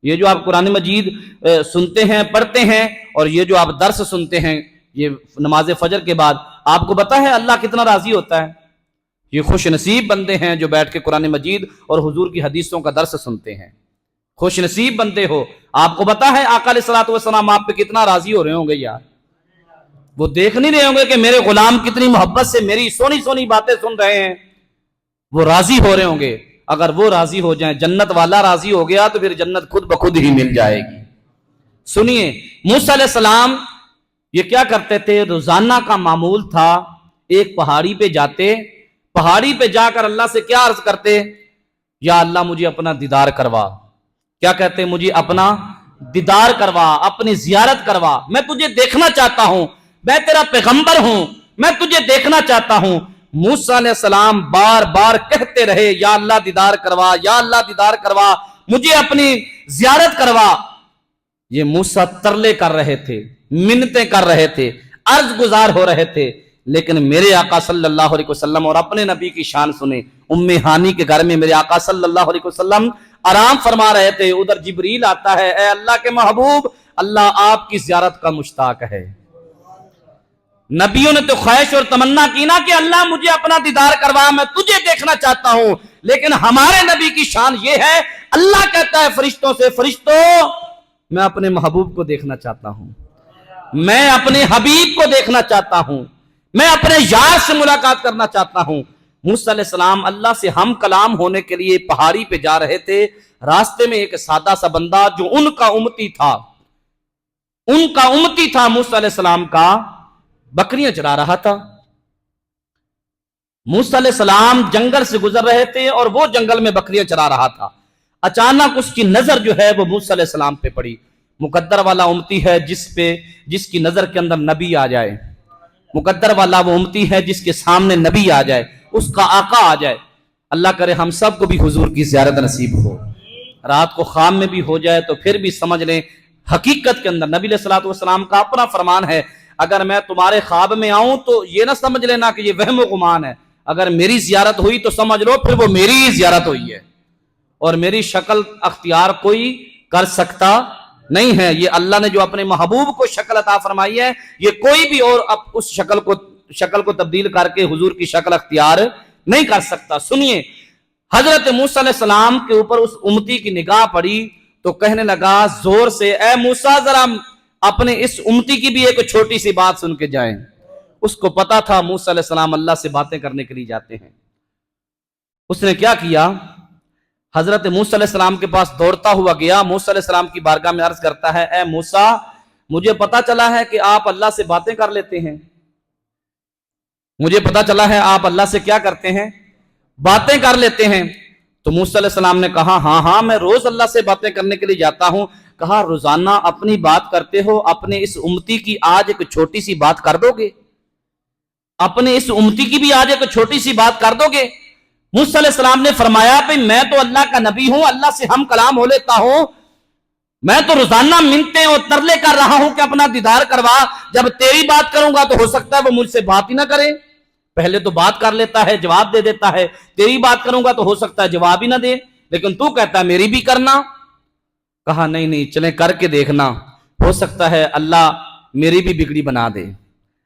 یہ جو آپ قرآن مجید سنتے ہیں پڑھتے ہیں اور یہ جو آپ درس سنتے ہیں یہ نماز فجر کے بعد، آپ کو پتہ ہے اللہ کتنا راضی ہوتا ہے؟ یہ خوش نصیب بندے ہیں جو بیٹھ کے قرآن مجید اور حضور کی حدیثوں کا درس سنتے ہیں، خوش نصیب بندے ہو۔ آپ کو پتہ ہے آقا علیہ الصلوۃ والسلام آپ پہ کتنا راضی ہو رہے ہوں گے یار، وہ دیکھ نہیں رہے ہوں گے کہ میرے غلام کتنی محبت سے میری سونی سونی باتیں سن رہے ہیں، وہ راضی ہو رہے ہوں گے۔ اگر وہ راضی ہو جائیں، جنت والا راضی ہو گیا تو پھر جنت خود بخود ہی مل جائے گی۔ سنیے، موسیٰ علیہ السلام یہ کیا کرتے تھے؟ روزانہ کا معمول تھا، ایک پہاڑی پہ جاتے، پہاڑی پہ جا کر اللہ سے کیا عرض کرتے؟ یا اللہ مجھے اپنا دیدار کروا۔ کیا کہتے؟ مجھے اپنا دیدار کروا، اپنی زیارت کروا، میں تجھے دیکھنا چاہتا ہوں، میں تیرا پیغمبر ہوں، میں تجھے دیکھنا چاہتا ہوں۔ موسیٰ علیہ السلام بار بار کہتے رہے یا اللہ دیدار کروا، یا اللہ دیدار کروا، مجھے اپنی زیارت کروا۔ یہ موسیٰ ترلے کر رہے تھے، منتیں کر رہے تھے، عرض گزار ہو رہے تھے، لیکن میرے آقا صلی اللہ علیہ وسلم اور اپنے نبی کی شان سنیں۔ ام ہانی کے گھر میں میرے آقا صلی اللہ علیہ وسلم آرام فرما رہے تھے، ادھر جبریل آتا ہے، اے اللہ کے محبوب، اللہ آپ کی زیارت کا مشتاق ہے۔ نبیوں نے تو خواہش اور تمنا کی نا کہ اللہ مجھے اپنا دیدار کروا، میں تجھے دیکھنا چاہتا ہوں، لیکن ہمارے نبی کی شان یہ ہے، اللہ کہتا ہے فرشتوں سے، فرشتوں میں اپنے محبوب کو دیکھنا چاہتا ہوں، میں اپنے حبیب کو دیکھنا چاہتا ہوں، میں اپنے یار سے ملاقات کرنا چاہتا ہوں۔ موسیٰ علیہ السلام اللہ سے ہم کلام ہونے کے لیے پہاڑی پہ جا رہے تھے، راستے میں ایک سادہ سا بندہ جو ان کا امتی تھا موسیٰ علیہ السلام کا، بکریاں چرا رہا تھا۔ موسیٰ علیہ السلام جنگل سے گزر رہے تھے اور وہ جنگل میں بکریاں چرا رہا تھا۔ اچانک اس کی نظر جو ہے وہ موسیٰ علیہ السلام پہ پڑی۔ مقدر والا امتی ہے جس کی نظر کے اندر نبی آ جائے، مقدر والا وہ امتی ہے جس کے سامنے نبی آ جائے، اس کا آقا آ جائے۔ اللہ کرے ہم سب کو بھی حضور کی زیارت نصیب ہو، رات کو خواب میں بھی ہو جائے تو پھر بھی سمجھ لیں حقیقت کے اندر نبی علیہ الصلوۃ والسلام کا اپنا فرمان ہے، اگر میں تمہارے خواب میں آؤں تو یہ نہ سمجھ لینا کہ یہ وہم و گمان ہے، اگر میری زیارت ہوئی تو سمجھ لو پھر وہ میری ہی زیارت ہوئی ہے، اور میری شکل اختیار کوئی کر سکتا نہیں ہے۔ یہ اللہ نے جو اپنے محبوب کو شکل عطا فرمائی ہے، یہ کوئی بھی اور اب اس شکل کو تبدیل کر کے حضور کی شکل اختیار نہیں کر سکتا۔ سنیے، حضرت موسیٰ علیہ السلام کے اوپر اس امتی کی نگاہ پڑی تو کہنے لگا زور سے، اے موسیٰ ذرا اپنے اس امتی کی بھی ایک چھوٹی سی بات سن کے جائیں۔ اس کو پتا تھا موسیٰ علیہ السلام اللہ سے باتیں کرنے کے لیے جاتے ہیں۔ اس نے کیا کیا؟ حضرت موسیٰ علیہ السلام کے پاس دوڑتا ہوا گیا، موسیٰ علیہ السلام کی بارگاہ میں عرض کرتا ہے، اے موسیٰ مجھے پتا چلا ہے کہ آپ اللہ سے باتیں کر لیتے ہیں، مجھے پتا چلا ہے آپ اللہ سے کیا کرتے ہیں؟ باتیں کر لیتے ہیں۔ تو موسیٰ علیہ السلام نے کہا ہاں میں روز اللہ سے باتیں کرنے کے لیے جاتا ہوں۔ کہا روزانہ اپنی بات کرتے ہو، اپنے اس امتی کی آج ایک چھوٹی سی بات کر دو گے؟ اپنے اس امتی کی بھی آج ایک چھوٹی سی بات کر دو گے؟ موسیٰ علیہ السلام نے فرمایا کہ میں تو اللہ کا نبی ہوں، اللہ سے ہم کلام ہو لیتا ہوں، میں تو روزانہ منتیں اور ترلے کر رہا ہوں کہ اپنا دیدار کروا، جب تیری بات کروں گا تو ہو سکتا ہے وہ مجھ سے بات ہی نہ کرے، پہلے تو بات کر لیتا ہے، جواب دے دیتا ہے، تیری بات کروں گا تو ہو سکتا ہے جواب ہی نہ دے، لیکن تو کہتا ہے میری بھی کرنا۔ کہا نہیں چلیں کر کے دیکھنا، ہو سکتا ہے اللہ میری بھی بگڑی بنا دے،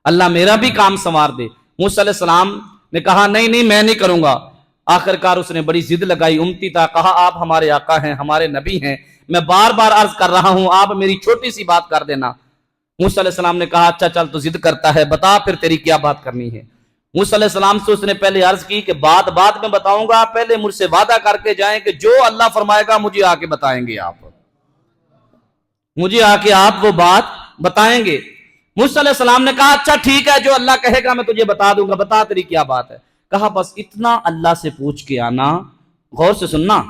اللہ میرا بھی کام سنوار دے۔ موسیٰ علیہ السلام نے کہا نہیں میں نہیں کروں گا۔ آخر کار اس نے بڑی ضد لگائی، امتی تھا، کہا آپ ہمارے آقا ہیں، ہمارے نبی ہیں، میں بار بار عرض کر رہا ہوں، آپ میری چھوٹی سی بات کر دینا۔ موسیٰ علیہ السلام نے کہا اچھا چل تو ضد کرتا ہے، بتا پھر تیری کیا بات کرنی ہے۔ موسیٰ علیہ السلام سے اس نے پہلے عرض کی کہ بات میں بتاؤں گا، پہلے مجھ سے وعدہ کر کے جائیں کہ جو اللہ فرمائے گا مجھے آ کے بتائیں گے، مجھے آ کے آپ وہ بات بتائیں گے۔ موسیٰ علیہ السلام نے کہا اچھا ٹھیک ہے، جو اللہ کہے گا میں تجھے بتا دوں گا، بتا تیری کیا بات ہے۔ کہا بس اتنا اللہ سے پوچھ کے آنا، غور سے سننا،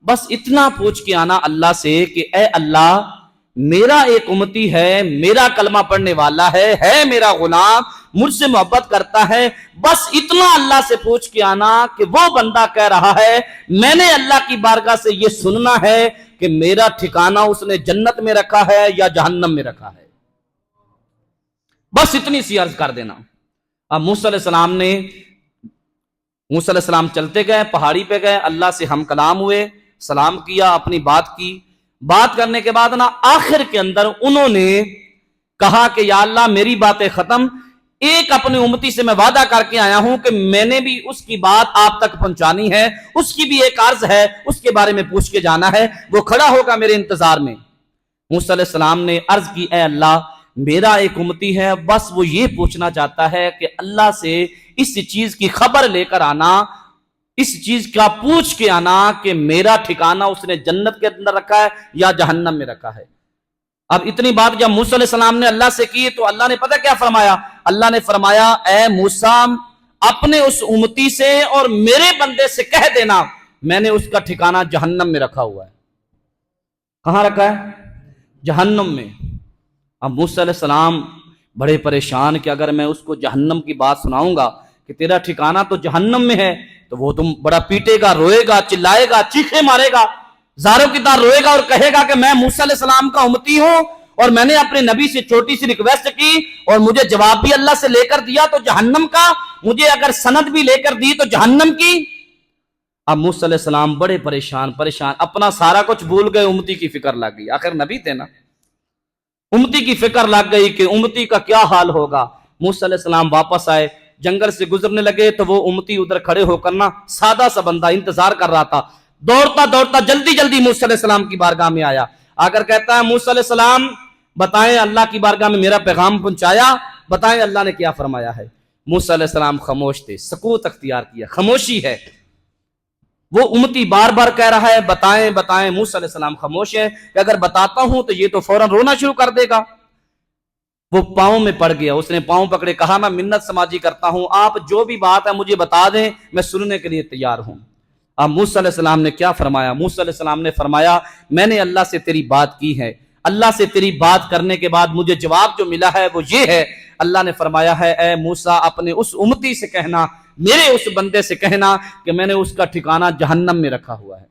بس اتنا پوچھ کے آنا اللہ سے کہ اے اللہ میرا ایک امتی ہے، میرا کلمہ پڑھنے والا ہے میرا غلام، مجھ سے محبت کرتا ہے، بس اتنا اللہ سے پوچھ کے آنا کہ وہ بندہ کہہ رہا ہے میں نے اللہ کی بارگاہ سے یہ سننا ہے کہ میرا ٹھکانہ اس نے جنت میں رکھا ہے یا جہنم میں رکھا ہے، بس اتنی سی عرض کر دینا۔ اب موسیٰ علیہ السلام چلتے گئے، پہاڑی پہ گئے، اللہ سے ہم کلام ہوئے، سلام کیا، اپنی بات کی۔ بات کرنے کے بعد نا آخر کے اندر انہوں نے کہا کہ یا اللہ میری باتیں ختم، ایک اپنی امتی سے میں وعدہ کر کے آیا ہوں کہ میں نے بھی اس کی بات آپ تک پہنچانی ہے، اس کی بھی ایک عرض ہے، اس کے بارے میں پوچھ کے جانا ہے، وہ کھڑا ہوگا میرے انتظار میں۔ موسیٰ علیہ السلام نے عرض کی اے اللہ میرا ایک امتی ہے، بس وہ یہ پوچھنا چاہتا ہے کہ اللہ سے اس چیز کی خبر لے کر آنا، اس چیز کا پوچھ کے آنا کہ میرا ٹھکانہ اس نے جنت کے اندر رکھا ہے یا جہنم میں رکھا ہے۔ اب اتنی بات جب موسیٰ علیہ السلام نے اللہ سے کی تو اللہ نے پتہ کیا فرمایا؟ اللہ نے فرمایا اے موسیٰ اپنے اس امتی سے اور میرے بندے سے کہہ دینا میں نے اس کا ٹھکانہ جہنم میں رکھا ہوا ہے۔ کہاں رکھا ہے؟ جہنم میں۔ اب موسیٰ علیہ السلام بڑے پریشان کہ اگر میں اس کو جہنم کی بات سناؤں گا کہ تیرا ٹھکانہ تو جہنم میں ہے تو وہ تم بڑا پیٹے گا، روئے گا، چلائے گا، چیخے مارے گا، زاروں کی طرح روئے گا اور کہے گا کہ میں موسیٰ علیہ السلام کا امتی ہوں اور میں نے اپنے نبی سے چھوٹی سی ریکویسٹ کی اور مجھے جواب بھی اللہ سے لے کر دیا تو جہنم کا، مجھے اگر سند بھی لے کر دی تو جہنم کی۔ اب موسیٰ علیہ السلام بڑے پریشان اپنا سارا کچھ بھول گئے، امتی کی فکر لگ گئی، آخر نبی تھے نا، امتی کی فکر لگ گئی کہ امتی کا کیا حال ہوگا۔ موسیٰ علیہ السلام واپس آئے، جنگل سے گزرنے لگے تو وہ امتی ادھر کھڑے ہو کر نا سادہ سا بندہ انتظار کر رہا تھا، دوڑتا جلدی موسیٰ علیہ السلام کی بارگاہ میں آیا، آگر کہتا ہے موسیٰ علیہ السلام بتائیں اللہ کی بارگاہ میں میرا پیغام پہنچایا، بتائیں اللہ نے کیا فرمایا ہے۔ موسیٰ علیہ السلام خاموش تھے، سکوت اختیار کیا، خاموشی ہے۔ وہ امتی بار بار کہہ رہا ہے بتائیں بتائیں، موسیٰ علیہ السلام خاموش ہے کہ اگر بتاتا ہوں تو یہ تو فوراً رونا شروع کر دے گا۔ وہ پاؤں میں پڑ گیا، اس نے پاؤں پکڑے، کہا میں منت سماجی کرتا ہوں، آپ جو بھی بات ہے مجھے بتا دیں، میں سننے کے لیے تیار ہوں۔ اب موسیٰ علیہ السلام نے کیا فرمایا؟ موسیٰ علیہ السلام نے فرمایا میں نے اللہ سے تیری بات کی ہے، اللہ سے تیری بات کرنے کے بعد مجھے جواب جو ملا ہے وہ یہ ہے، اللہ نے فرمایا ہے اے موسیٰ اپنے اس امتی سے کہنا، میرے اس بندے سے کہنا کہ میں نے اس کا ٹھکانہ جہنم میں رکھا ہوا ہے۔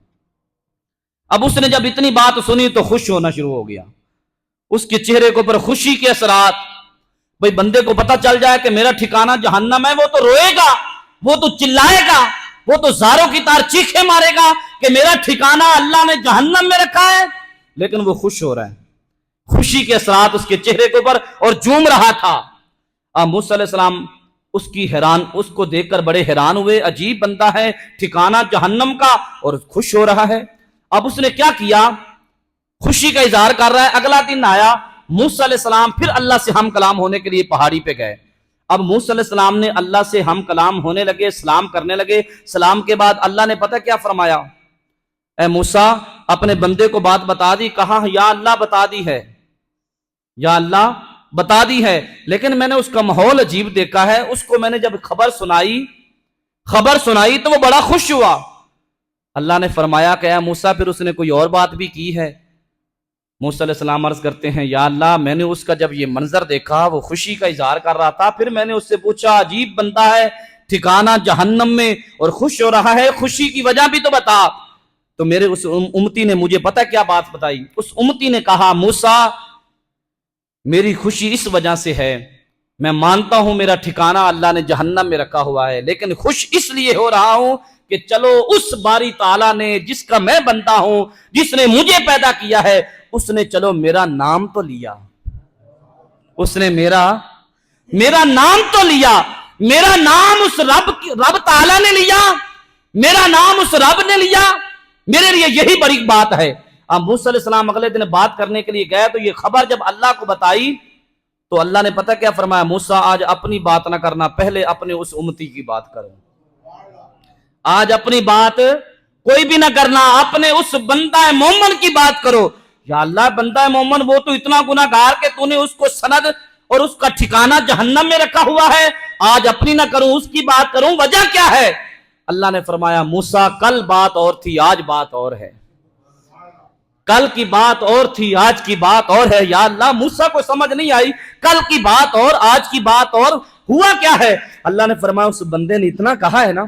اب اس نے جب اتنی بات سنی تو خوش ہونا شروع ہو گیا، اس کے چہرے کے اوپر خوشی کے اثرات۔ بھئی بندے کو پتہ چل جائے کہ میرا ٹھکانہ جہنم ہے، وہ تو روئے گا، وہ تو چلائے گا، وہ تو زاروں کی طرح چیخے مارے گا کہ میرا ٹھکانہ اللہ نے جہنم میں رکھا ہے، لیکن وہ خوش ہو رہا ہے، خوشی کے اثرات اس کے چہرے کے اوپر اور جھوم رہا تھا۔ اب موسیٰ علیہ السلام اس کو دیکھ کر بڑے حیران ہوئے، عجیب بندہ ہے، ٹھکانہ جہنم کا اور خوش ہو رہا ہے۔ اب اس نے کیا کیا؟ خوشی کا اظہار کر رہا ہے۔ اگلا دن آیا، موسیٰ علیہ السلام پھر اللہ سے ہم کلام ہونے کے لیے پہاڑی پہ گئے۔ اب موسیٰ علیہ السلام نے اللہ سے ہم کلام ہونے لگے، سلام کرنے لگے۔ سلام کے بعد اللہ نے پتہ کیا فرمایا؟ اے موسیٰ اپنے بندے کو بات بتا دی؟ کہا یا اللہ بتا دی ہے، یا اللہ بتا دی ہے، لیکن میں نے اس کا ماحول عجیب دیکھا ہے، اس کو میں نے جب خبر سنائی تو وہ بڑا خوش ہوا۔ اللہ نے فرمایا کہ اے موسیٰ پھر اس نے کوئی اور بات بھی کی ہے؟ موسیٰ علیہ السلام عرض کرتے ہیں یا اللہ میں نے اس کا جب یہ منظر دیکھا، وہ خوشی کا اظہار کر رہا تھا، پھر میں نے اس سے پوچھا عجیب بندہ ہے، ٹھکانہ جہنم میں اور خوش ہو رہا ہے، خوشی کی وجہ بھی تو بتا۔ تو میرے اس امتی نے مجھے پتہ کیا بات بتائی؟ اس امتی نے کہا موسیٰ میری خوشی اس وجہ سے ہے، میں مانتا ہوں میرا ٹھکانہ اللہ نے جہنم میں رکھا ہوا ہے، لیکن خوش اس لیے ہو رہا ہوں کہ چلو اس باری تعالیٰ نے جس کا میں بندہ ہوں، جس نے مجھے پیدا کیا ہے، اس نے چلو میرا نام تو لیا، اس نے میرا نام تو لیا، میرا نام اس رب تعالیٰ نے لیا، میرا نام اس رب نے لیا، میرے لیے یہی بڑی بات ہے۔ اب موسیٰ علیہ السلام اگلے دن بات کرنے کے لیے گئے تو یہ خبر جب اللہ کو بتائی تو اللہ نے پتہ کیا فرمایا؟ موسیٰ آج اپنی بات نہ کرنا، پہلے اپنے اس امتی کی بات کرو، آج اپنی بات کوئی بھی نہ کرنا، اپنے اس بندہ مومن کی بات کرو۔ یا اللہ بندہ مومن وہ تو اتنا گناہ گار کہ تو نے اس کو سند اور اس کا ٹھکانہ جہنم میں رکھا ہوا ہے، آج اپنی نہ کروں اس کی بات کروں، وجہ کیا ہے؟ اللہ نے فرمایا موسیٰ کل بات اور تھی، آج بات اور ہے، کل کی بات اور تھی، آج کی بات اور ہے۔ یا اللہ موسیٰ کو سمجھ نہیں آئی، کل کی بات اور آج کی بات اور، ہوا کیا ہے؟ اللہ نے فرمایا اس بندے نے اتنا کہا ہے نا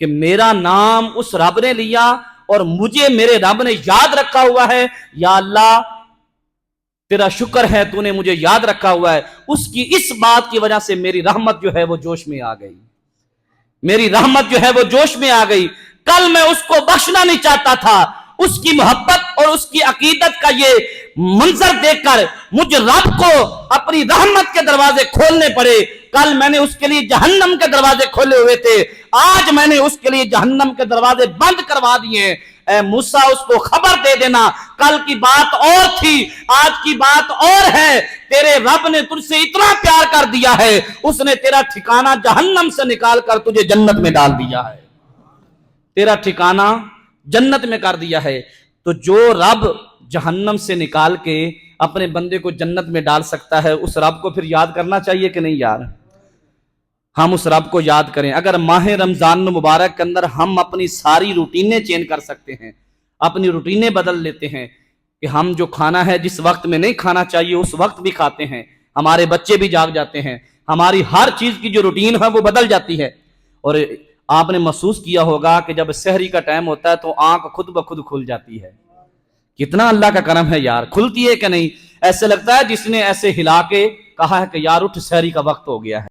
کہ میرا نام اس رب نے لیا اور مجھے میرے رب نے یاد رکھا ہوا ہے، یا اللہ تیرا شکر ہے تو نے مجھے یاد رکھا ہوا ہے، اس کی اس بات کی وجہ سے میری رحمت جو ہے وہ جوش میں آ گئی، میری رحمت جو ہے وہ جوش میں آ گئی۔ کل میں اس کو بخشنا نہیں چاہتا تھا، اس کی محبت اور اس کی عقیدت کا یہ منظر دیکھ کر مجھ رب کو اپنی رحمت کے دروازے کھولنے پڑے. کل میں نے اس کے لیے جہنم کے دروازے کھولے ہوئے تھے, آج میں نے اس کے لیے جہنم کے دروازے بند کروا دیے. اے موسیٰ اس کو خبر دے دینا, کل کی بات اور تھی, آج کی بات اور ہے. تیرے رب نے تجھ سے اتنا پیار کر دیا ہے, اس نے تیرا ٹھکانہ جہنم سے نکال کر تجھے جنت میں ڈال دیا ہے. تیرا ٹھکانہ جنت میں کر دیا ہے. تو جو رب جہنم سے نکال کے اپنے بندے کو جنت میں ڈال سکتا ہے, اس رب کو پھر یاد کرنا چاہیے کہ نہیں یار؟ ہم اس رب کو یاد کریں. اگر ماہ رمضان مبارک کے اندر ہم اپنی ساری روٹینیں چینج کر سکتے ہیں, اپنی روٹینیں بدل لیتے ہیں کہ ہم جو کھانا ہے جس وقت میں نہیں کھانا چاہیے اس وقت بھی کھاتے ہیں, ہمارے بچے بھی جاگ جاتے ہیں, ہماری ہر چیز کی جو روٹین ہے وہ بدل جاتی ہے. اور آپ نے محسوس کیا ہوگا کہ جب سحری کا ٹائم ہوتا ہے تو آنکھ خود بخود کھل جاتی ہے. کتنا اللہ کا کرم ہے یار, کھلتی ہے کہ نہیں؟ ایسے لگتا ہے جس نے ایسے ہلا کے کہا ہے کہ یار اٹھ, سحری کا وقت ہو گیا ہے.